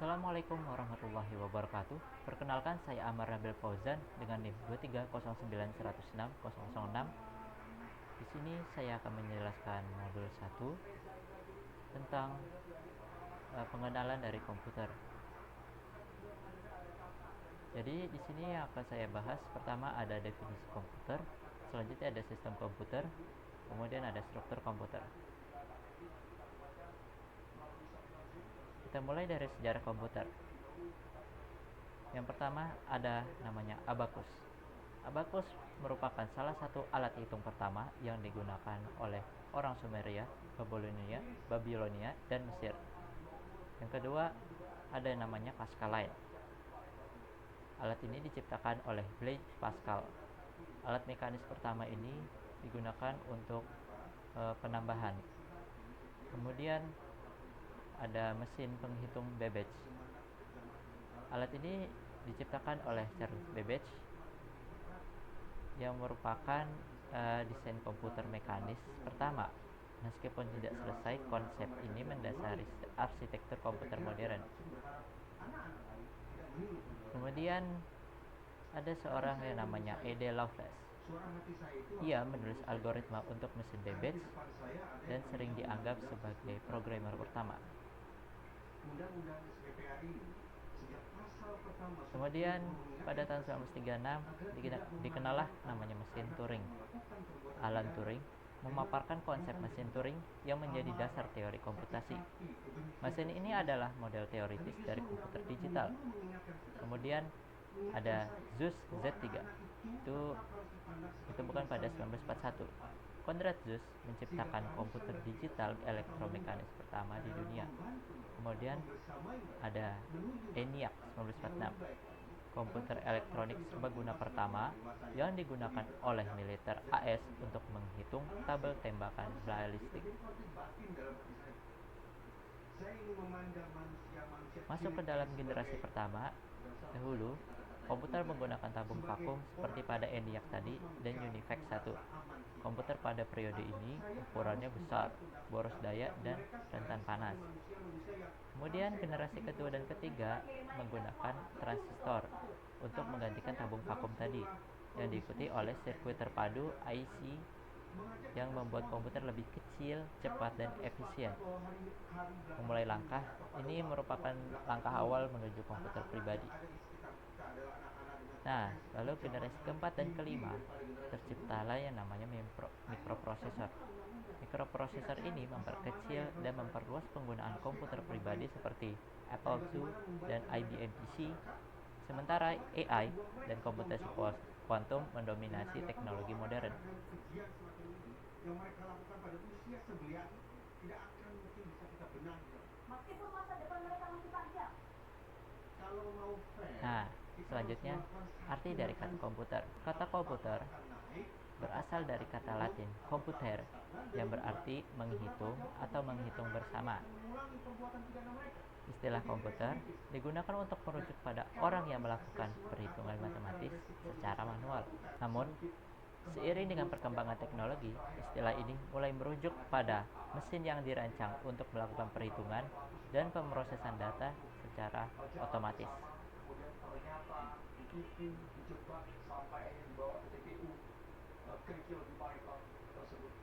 Assalamualaikum warahmatullahi wabarakatuh. Perkenalkan, saya Amar Nabil Fauzan dengan NIM 23091060006. Di sini saya akan menjelaskan modul 1 tentang pengenalan dari komputer. Jadi di sini yang akan saya bahas, pertama ada definisi komputer, selanjutnya ada sistem komputer, kemudian ada struktur komputer. Kita mulai dari sejarah komputer. Yang pertama ada namanya abacus. Abacus merupakan salah satu alat hitung pertama yang digunakan oleh orang Sumeria, Babilonia, dan Mesir. Yang kedua ada yang namanya Pascaline. Alat ini diciptakan oleh Blaise Pascal. Alat mekanis pertama ini digunakan untuk penambahan. Kemudian ada mesin penghitung Babbage. Alat ini diciptakan oleh Charles Babbage yang merupakan desain komputer mekanis pertama. Meskipun tidak selesai, konsep ini mendasari arsitektur komputer modern. Kemudian ada seorang yang namanya Ada Lovelace. Ia menulis algoritma untuk mesin Babbage dan sering dianggap sebagai programmer pertama. Kemudian pada tahun 1936 dikenallah namanya mesin Turing. Alan Turing memaparkan konsep mesin Turing yang menjadi dasar teori komputasi. Mesin ini adalah model teoritis dari komputer digital. Kemudian ada Zuse Z3. Itu ditemukan pada 1941. Konrad Zuse menciptakan komputer digital elektromekanis pertama di dunia. Kemudian ada ENIAC 1946, komputer elektronik serbaguna pertama yang digunakan oleh militer AS untuk menghitung tabel tembakan balistik. Masuk ke dalam generasi pertama, dahulu komputer menggunakan tabung vakum seperti pada ENIAC tadi dan UNIVAC 1. Komputer pada periode ini ukurannya besar, boros daya, dan rentan panas. Kemudian generasi kedua dan ketiga menggunakan transistor untuk menggantikan tabung vakum tadi, yang diikuti oleh sirkuit terpadu IC yang membuat komputer lebih kecil, cepat, dan efisien. Memulai langkah ini merupakan langkah awal menuju komputer pribadi. Nah, lalu generasi keempat dan kelima terciptalah yang namanya mikroprosesor. Mikroprosesor ini memperkecil dan memperluas penggunaan komputer pribadi seperti Apple II dan IBM PC. Sementara AI dan komputasi kuantum mendominasi teknologi modern. Nah, selanjutnya arti dari kata komputer. Kata komputer berasal dari kata Latin computere yang berarti menghitung atau menghitung bersama. Istilah komputer digunakan untuk merujuk pada orang yang melakukan perhitungan matematis secara manual. Namun, seiring dengan perkembangan teknologi, istilah ini mulai merujuk pada mesin yang dirancang untuk melakukan perhitungan dan pemrosesan data secara otomatis.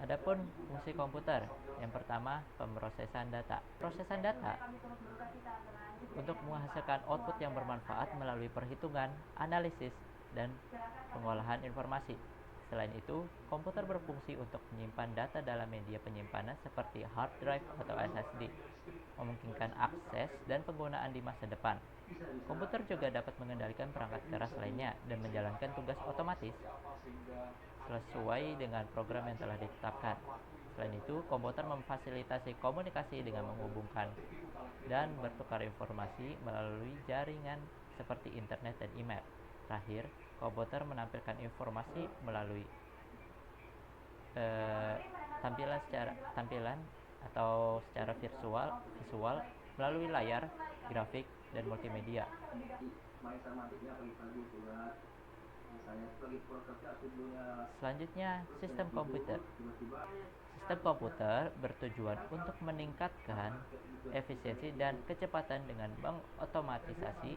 Adapun fungsi komputer, yang pertama pemrosesan data. Prosesan data untuk menghasilkan output yang bermanfaat melalui perhitungan, analisis, dan pengolahan informasi. Selain itu, komputer berfungsi untuk menyimpan data dalam media penyimpanan seperti hard drive atau SSD, memungkinkan akses dan penggunaan di masa depan. Komputer juga dapat mengendalikan perangkat keras lainnya dan menjalankan tugas otomatis sesuai dengan program yang telah ditetapkan. Selain itu, komputer memfasilitasi komunikasi dengan menghubungkan dan bertukar informasi melalui jaringan seperti internet dan email. Terakhir, komputer menampilkan informasi melalui tampilan atau secara visual melalui layar, grafik, dan multimedia. Selanjutnya, sistem komputer. Sistem komputer bertujuan untuk meningkatkan efisiensi dan kecepatan dengan mengotomatisasi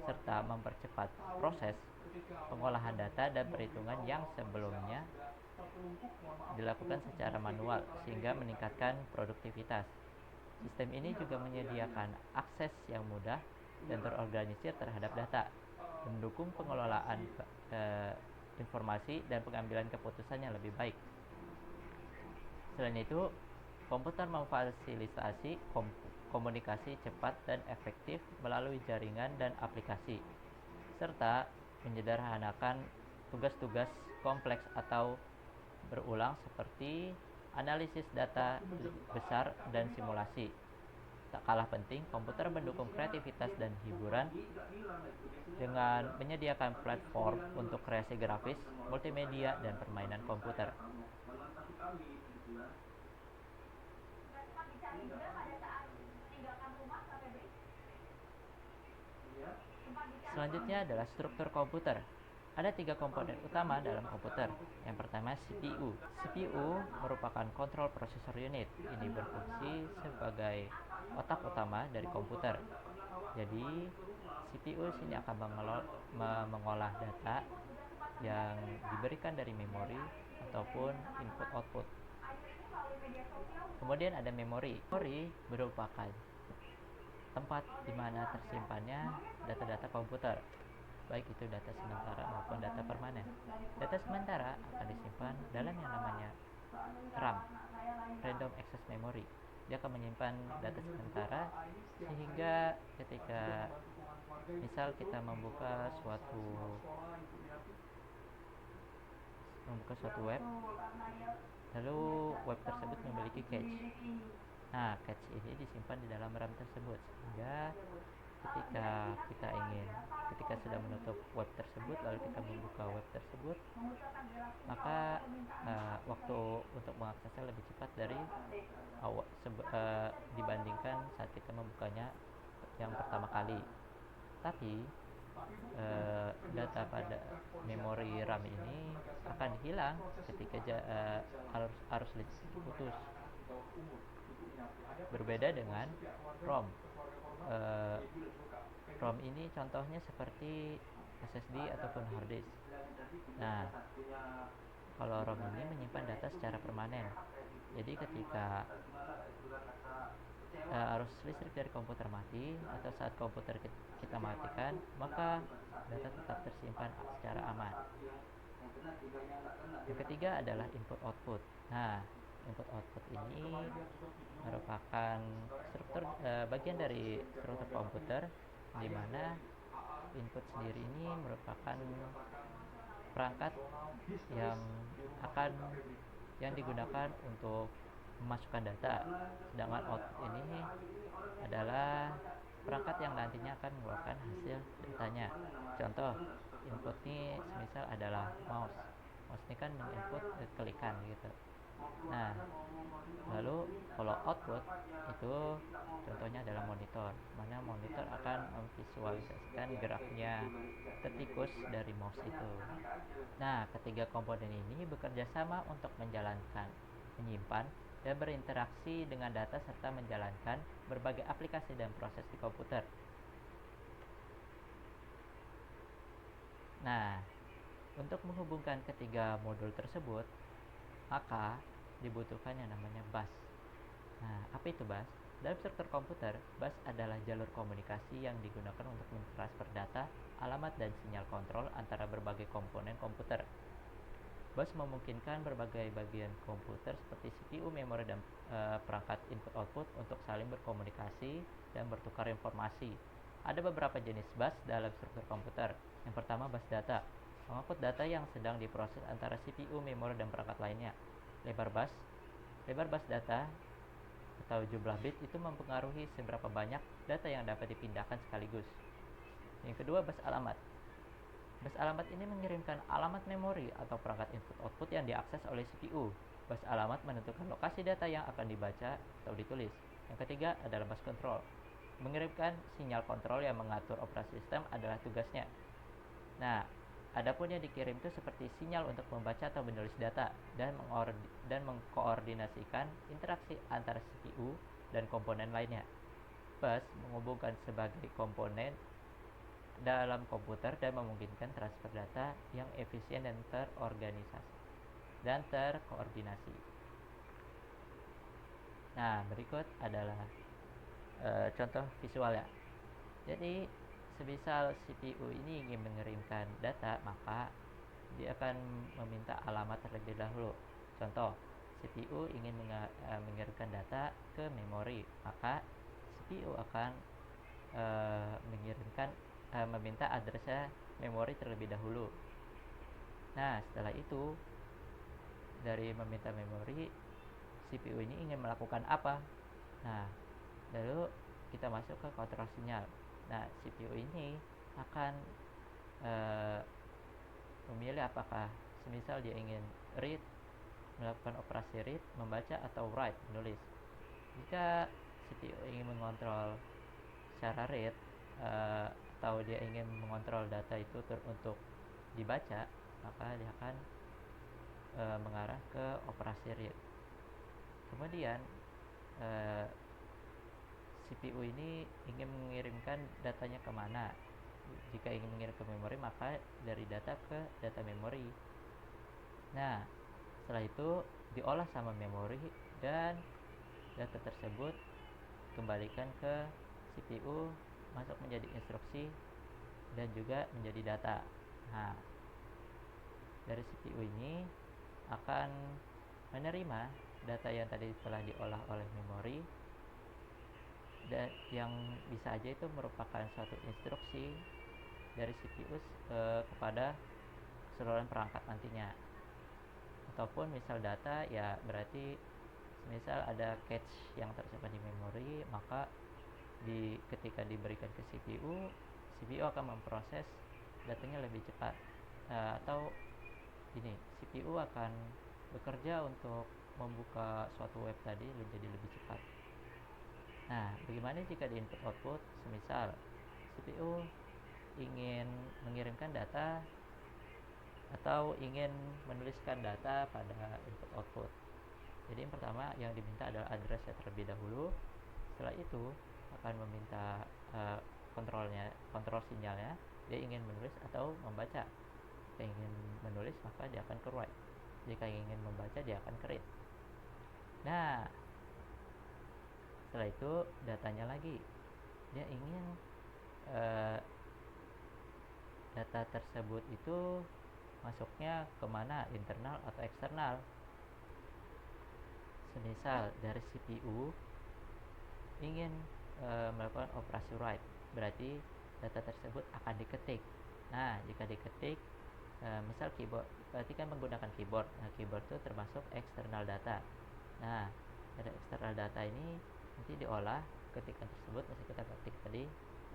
serta mempercepat proses pengolahan data dan perhitungan yang sebelumnya dilakukan secara manual sehingga meningkatkan produktivitas. Sistem ini juga menyediakan akses yang mudah dan terorganisir terhadap data, mendukung pengelolaan informasi dan pengambilan keputusan yang lebih baik. Selain itu, komputer memfasilitasi komunikasi cepat dan efektif melalui jaringan dan aplikasi, serta menyederhanakan tugas-tugas kompleks atau berulang seperti analisis data besar dan simulasi. Tak kalah penting, komputer mendukung kreativitas dan hiburan dengan menyediakan platform untuk kreasi grafis, multimedia, dan permainan komputer. Selanjutnya adalah struktur komputer. Ada 3 komponen utama dalam komputer. Yang pertama CPU. CPU merupakan Control Processor Unit. Ini berfungsi sebagai otak utama dari komputer. Jadi CPU sini akan mengolah data yang diberikan dari memori ataupun input-output. Kemudian ada memori. Memori merupakan tempat di mana tersimpannya data-data komputer, baik itu data sementara maupun data permanen. Data sementara akan disimpan dalam yang namanya RAM, Random Access Memory. Dia akan menyimpan data sementara sehingga ketika misal kita membuka suatu web, lalu web tersebut memiliki cache. Nah, cache ini disimpan di dalam RAM tersebut sehingga ketika sudah menutup web tersebut lalu kita membuka web tersebut, maka waktu untuk mengaksesnya lebih cepat dari dibandingkan saat kita membukanya yang pertama kali. Tapi data pada memori RAM ini akan hilang ketika arus listrik putus. Berbeda dengan ROM. ROM ini contohnya seperti SSD ataupun hard disk. Nah, kalau ROM ini menyimpan data secara permanen. Jadi ketika arus listrik dari komputer mati atau saat komputer kita matikan, maka data tetap tersimpan secara aman. Yang ketiga adalah input-output. Nah, input-output ini merupakan bagian dari struktur komputer, di mana input sendiri ini merupakan perangkat yang digunakan untuk memasukkan data, sedangkan output ini adalah perangkat yang nantinya akan mengeluarkan hasil datanya. Contoh, input ini semisal adalah mouse ini kan menginput kelikan gitu. Nah, lalu kalau output itu contohnya adalah monitor, mana monitor akan memvisualisasikan geraknya tikus dari mouse itu. Nah, ketiga komponen ini bekerja sama untuk menjalankan, menyimpan, dan berinteraksi dengan data serta menjalankan berbagai aplikasi dan proses di komputer. Nah, untuk menghubungkan ketiga modul tersebut, maka dibutuhkan yang namanya bus. Nah, apa itu bus? Dalam struktur komputer, bus adalah jalur komunikasi yang digunakan untuk mentransfer data, alamat, dan sinyal kontrol antara berbagai komponen komputer. Bus memungkinkan berbagai bagian komputer seperti CPU, memori, dan perangkat input-output untuk saling berkomunikasi dan bertukar informasi. Ada beberapa jenis bus dalam struktur komputer. Yang pertama, bus data, mengangkut data yang sedang diproses antara CPU, memori, dan perangkat lainnya. Lebar bus data atau jumlah bit itu mempengaruhi seberapa banyak data yang dapat dipindahkan sekaligus. Yang kedua, bus alamat. Bus alamat ini mengirimkan alamat memori atau perangkat input-output yang diakses oleh CPU. Bus alamat menentukan lokasi data yang akan dibaca atau ditulis. Yang ketiga adalah bus control. Mengirimkan sinyal kontrol yang mengatur operasi sistem adalah tugasnya. Nah, Adapun yang dikirim itu seperti sinyal untuk membaca atau menulis data dan mengkoordinasikan interaksi antara CPU dan komponen lainnya. Bus menghubungkan sebagai komponen dalam komputer dan memungkinkan transfer data yang efisien dan terkoordinasi. Nah, berikut adalah contoh visualnya. Jadi, semisal CPU ini ingin mengirimkan data, maka dia akan meminta alamat terlebih dahulu. Contoh, CPU ingin mengirimkan data ke memori, maka CPU akan meminta adresnya memori terlebih dahulu. Nah, setelah itu dari meminta memori, CPU ini ingin melakukan apa? Nah, lalu kita masuk ke kontrol sinyal. Nah, CPU ini akan memilih apakah semisal dia ingin read, melakukan operasi read, membaca, atau write, menulis. Jika CPU ingin mengontrol secara read, atau dia ingin mengontrol data itu untuk dibaca, maka dia akan mengarah ke operasi read. Kemudian CPU ini ingin mengirimkan datanya kemana. Jika ingin mengirim ke memori, maka dari data ke data memori. Nah, setelah itu diolah sama memori dan data tersebut kembalikan ke CPU, masuk menjadi instruksi dan juga menjadi data. Nah, dari CPU ini akan menerima data yang tadi telah diolah oleh memori, dan yang bisa aja itu merupakan suatu instruksi dari CPU kepada keseluruhan perangkat nantinya. Ataupun misal data, ya berarti misal ada cache yang tersimpan di memori, maka ketika diberikan ke CPU akan memproses datanya lebih cepat, atau gini, CPU akan bekerja untuk membuka suatu web tadi menjadi lebih cepat. Nah, bagaimana jika di input output, semisal CPU ingin mengirimkan data atau ingin menuliskan data pada input output. Jadi yang pertama yang diminta adalah addressnya terlebih dahulu. Setelah itu akan meminta kontrol sinyalnya, dia ingin menulis atau membaca. Jika ingin menulis, maka dia akan ke write. Jika ingin membaca, dia akan ke read. Nah, setelah itu datanya lagi, dia ingin data tersebut itu masuknya kemana, internal atau eksternal. Semisal dari CPU ingin melakukan operasi write, berarti data tersebut akan diketik. Nah, jika diketik, misal keyboard, berarti kan menggunakan keyboard. Nah, keyboard itu termasuk eksternal data. Nah, dari eksternal data ini nanti diolah ketikan tersebut, masih kita ketik tadi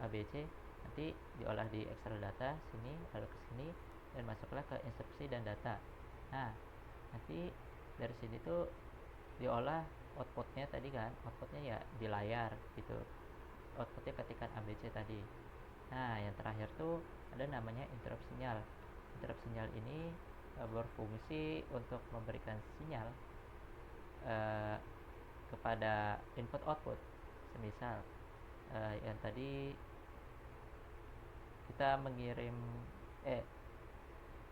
ABC, nanti diolah di eksternal data sini, lalu ke sini, dan masuklah ke instruksi dan data. Nah, nanti dari sini tuh diolah outputnya tadi kan, outputnya ya di layar gitu, outputnya ketikan ABC tadi. Nah, yang terakhir tuh ada namanya interrupt sinyal. Interrupt sinyal ini berfungsi untuk memberikan sinyal kepada input output. Semisal yang tadi kita mengirim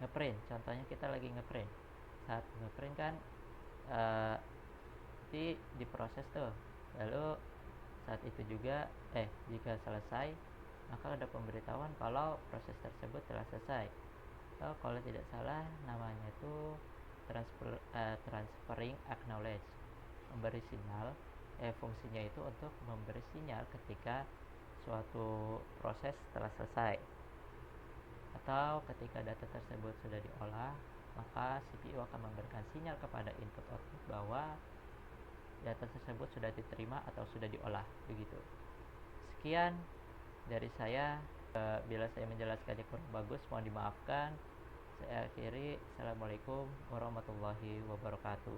ngeprint, contohnya kita lagi ngeprint. Saat ngeprint kan nanti diproses tuh, lalu saat itu juga jika selesai, maka ada pemberitahuan kalau proses tersebut telah selesai. Atau kalau tidak salah namanya itu transferring acknowledge, memberi sinyal. Fungsinya itu untuk memberi sinyal ketika suatu proses telah selesai, atau ketika data tersebut sudah diolah, maka CPU akan memberikan sinyal kepada input output bahwa data tersebut sudah diterima atau sudah diolah, begitu. Sekian dari saya. Bila saya menjelaskannya kurang bagus, mohon dimaafkan. Saya akhiri. Assalamualaikum warahmatullahi wabarakatuh.